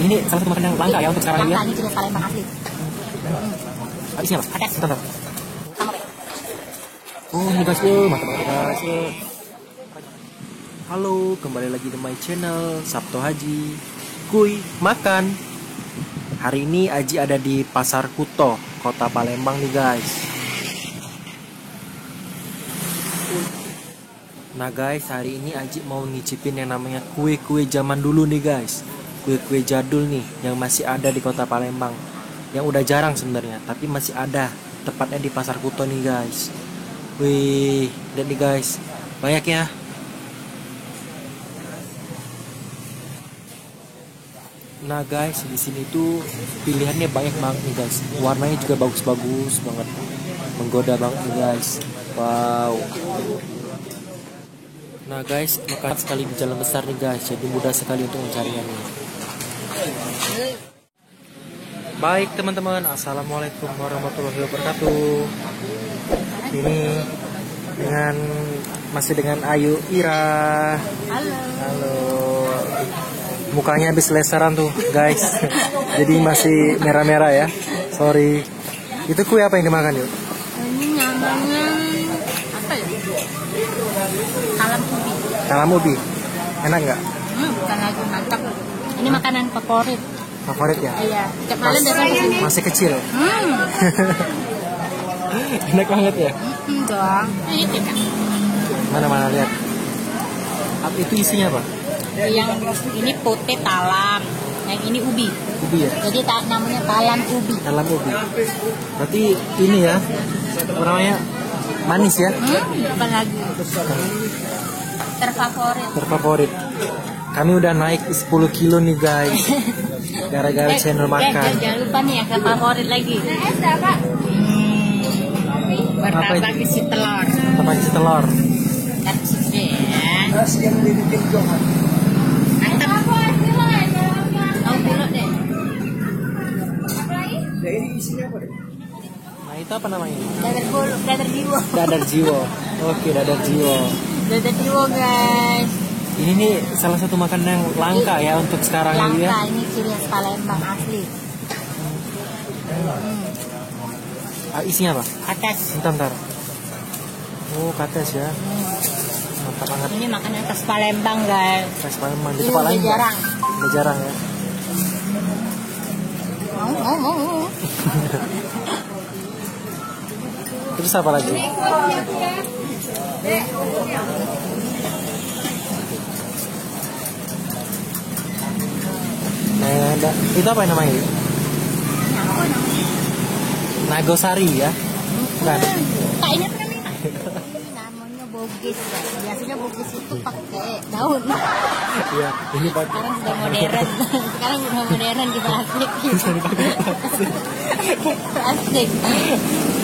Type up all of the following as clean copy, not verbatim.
Ini salah satu makanan yang langka ya untuk sekarang ini ya. Langka, ini ciri Palembang asli. Isinya apa? Ada. Bentar. Sama Be. Oh ini guys, mantap banget guys. Halo, kembali lagi di my channel Sabto Haji Kuy Makan. Hari ini Aji ada di Pasar Kuto, Kota Palembang nih guys. Nah guys, hari ini Aji mau ngicipin yang namanya kue-kue zaman dulu nih guys. Kue-kue jadul nih yang masih ada di Kota Palembang. Yang udah jarang sebenarnya, tapi masih ada. Tepatnya di Pasar Kuto nih guys. Wih, lihat nih guys. Banyak ya. Nah guys, di sini tuh pilihannya banyak banget nih guys. Warnanya juga bagus-bagus banget. Menggoda banget nih guys. Wow. Nah guys, makan sekali di jalan besar nih guys. Jadi mudah sekali untuk mencarinya nih. Baik teman-teman, assalamualaikum warahmatullahi wabarakatuh. Ini masih dengan Ayu Ira. Halo. Halo. Mukanya habis leseran tuh guys. Jadi masih merah-merah ya. Sorry. Itu kue apa yang dimakan yuk? Ini namanya apa ya? Talam ubi. Talam ubi. Enak nggak? Bukan lagi mantap. Ini makanan favorit. Favorit ya? Iya. Tiap malam datang ke sini. Masih kecil. Enak banget ya? Dong. Ini tidak. Mana-mana lihat. Itu isinya apa? Yang ini putih talam. Yang ini ubi. Ubi ya? Jadi namanya talam ubi. Talam ubi. Berarti ini ya, apa namanya, manis ya? Bukan lagi. Terfavorit. Terfavorit. Kami udah naik 10 kilo nih guys. Gara-gara channel makan. Jangan lupa nih yang favorit lagi. Bertabak isi telur. Bertabak isi telur. Mantap. Mau dulu deh. Nah itu apa namanya? Dadar jiwo. Dadar jiwo. Oke, dadar jiwo. Dadar jiwo guys. Ini nih salah satu makanan yang langka ya untuk sekarang ini ya. Langka, ini ciri khas Palembang asli. Isinya apa? Kates. Bentar. Oh, kates ya. Mantap banget. Ini makanan khas Palembang guys. Khas Palembang. Di Ini Palembang. udah jarang. Udah jarang ya. Mau. Terus apa lagi? Nah, itu apa yang namanya? Nagosari ya? Bukan? Tak ini apa namanya? Namanya bogis. Biasanya bogis itu pakai daun. Iya, ini pakai. Sekarang sudah modern. Sekarang sudah modern di plastik. Bisa dipakai Plastik.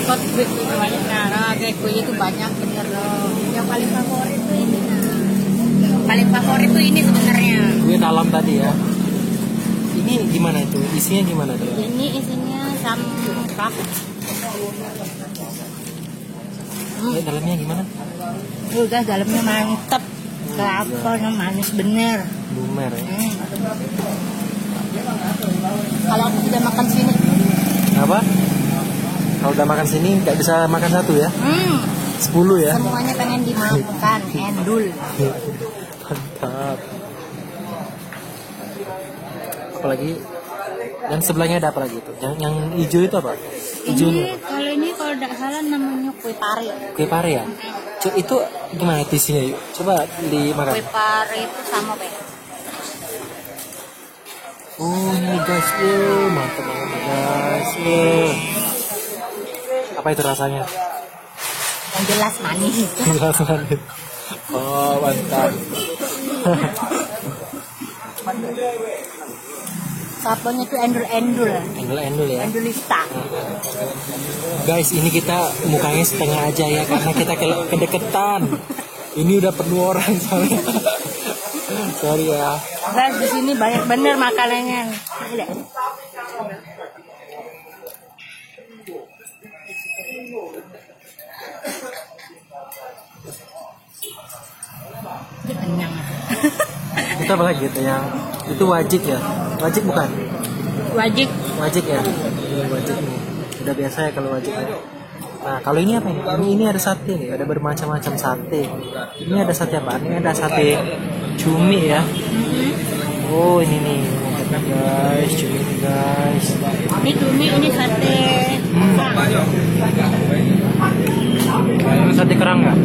Hot break itu banyak cara. Kayak kue itu banyak bener loh. Yang paling favorit tuh ini. Paling favorit tuh ini sebenarnya. Kue talam tadi ya. Ini gimana itu? Isinya gimana tuh? Ini isinya sampak. Dalamnya gimana? Udah dalamnya mantep. Kelapanya manis bener. Lumer ya. Kalau aku sudah makan sini. Apa? Kalau udah makan sini nggak bisa makan satu ya? 10 ya? Semuanya pengen dimakan. Endul. Mantap. Apalagi yang sebelahnya ada apa lagi itu? Yang hijau itu apa? Hijaunya. Ini kalau tidak salah namanya kue pare. Kue pare ya? Itu gimana isinya yuk? Coba dimakan. Kue pare itu sama Be. Oh ini guys, mantap banget guys. Apa itu rasanya? Yang jelas manis. Jelas manis. Oh mantap. Saponya itu endul-endul. Endul ya. Endulista. Guys, ini kita mukanya setengah aja ya karena kita kedeketan. Ini udah penuh orang soalnya. Sorry ya. Guys, di sini banyak bener makanannya. Ada. Kenyang. Kita apa lagi itu yang Itu wajik ya? Wajik bukan? Wajik. Wajik ya? Ini wajik nih. Udah biasa ya kalau wajik ya. Nah, kalau ini apa ini? Ini ada sate nih, ada bermacam-macam sate. Ini ada sate apa? Ini ada sate cumi ya. Oh, ini nih. Lihat guys, cumi nih guys. Ini cumi, ini sate. Ini sate kerang nggak?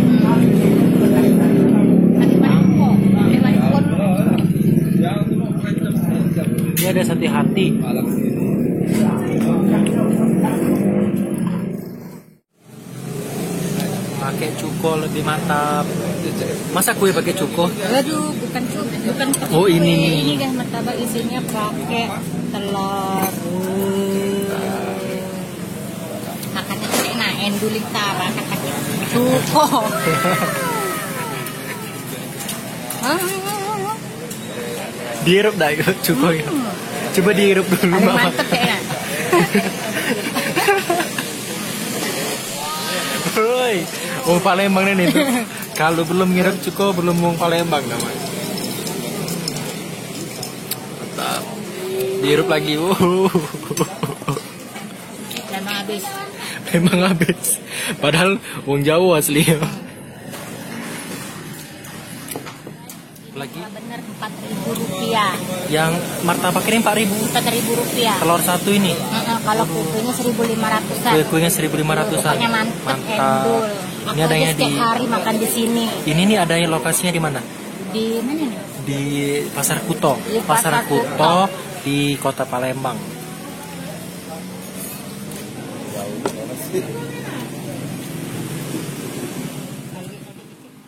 Sate Maniko. Sate Maniko. Ini ada sate hati. Pakai cuko lebih mantap. Masa kue pakai cuko? Aduh, bukan cumi, bukan pakai Oh, kue. ini. Ini guys martabak isinya pakai telur. Makannya tuh enak, endulik tara pakai cuko. Dihirup dah itu cuko ya. Coba dihirup dulu Paling Mama. mantep ya enak. Woi, wong Palembang nih tuh. Kalau belum ngirup cuko belum wong Palembang namanya. Mantap. Dihirup lagi. Memang habis. Memang habis. Padahal wong Jawa asli. Lagi Bener 4.000 rupiah. yang martabak ini 4.000. 4.000 rupiah. Telur satu ini. Kalau kuenya 1.500-an. Kue-kuenya 1.500-an. Pokoknya mantep, endul. Aku Ini adanya aja setiap hari makan di sini. Ini nih adanya lokasinya di mana? Di mana nih? Di Pasar Kuto. Di Pasar Kuto di Kota Palembang.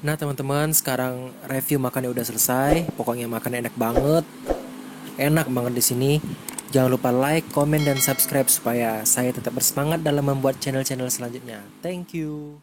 Nah teman-teman, sekarang review makannya udah selesai. Pokoknya makannya enak banget. Enak banget di sini. Jangan lupa like, komen, dan subscribe supaya saya tetap bersemangat dalam membuat channel-channel selanjutnya. Thank you.